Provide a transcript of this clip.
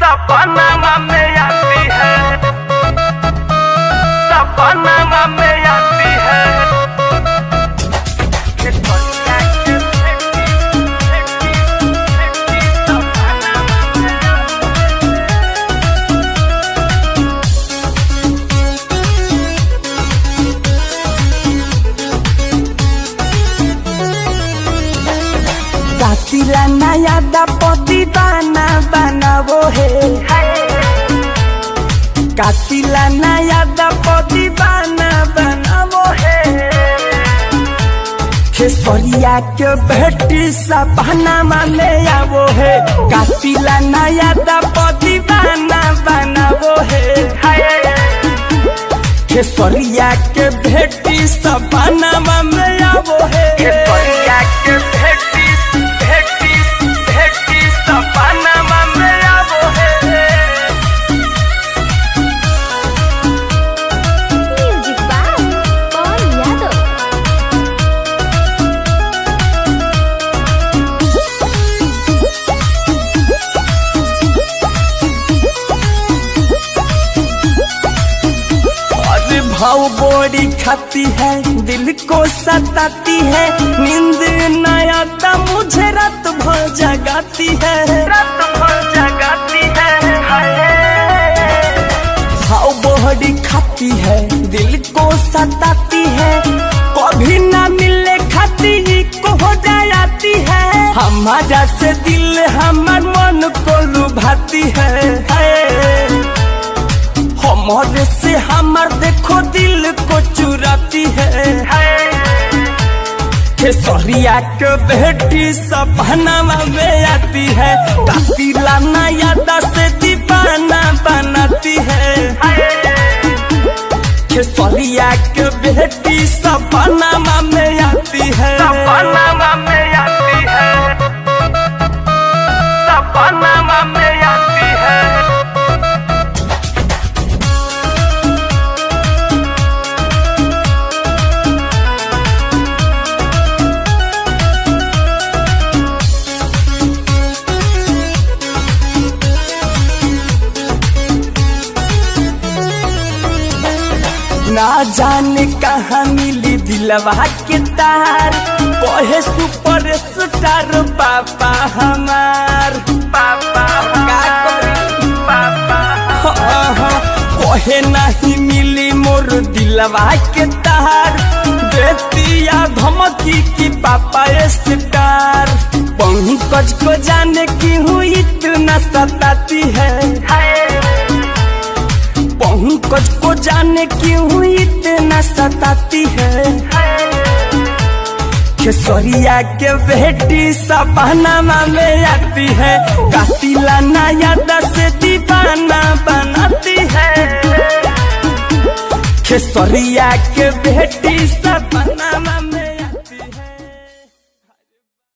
सपना में आती है, सपना में आती है। कातिला नया दपति बना बनावो है, कातिला नया दपति बना बनावो है। खेसरिया के बेटी सपना में आवो है, कातिला नया दपति बना बनावो है। खेसरिया के बेटी सपना में आवो है, खेसरिया के बेटी सपना में आवो है। म्यूजिक बाय पवन यादव। अरे भाव बोरी खाती है, दिल को सताती है, नींद न आता मुझे रात भर जगाती है, रात भर जगाती है। भाव बोरी खाती है, दिल को सताती है, कभी ना मिले खाती को हो जाती है। हमारा से दिल हमार मन को लुभाती है, हमारे से हमार देखो दिल को चुराती है। खेसरिया के बेटी सपना में आती है, कातिला नया दस दीवाना बनाती है। खेसरिया के बेटी सपना में आती है, सपना में आती है, सपना में आती है। ना जाने कहाँ मिली दिलवा के तार, कहे सुपर स्टार पापा हमार। पापा पापा कहे नहीं मिली मोर दिलवा के तार, देतिया धमकी की पापा स्टार। पंकज को जाने क्यों इतना सताती है, पंकज को जाने क्यों इतना सताती है। खेसरिया के बेटी सपना में आती है, कातिला नया दस दीवाना बनाती है। खेसरिया के बेटी सपना में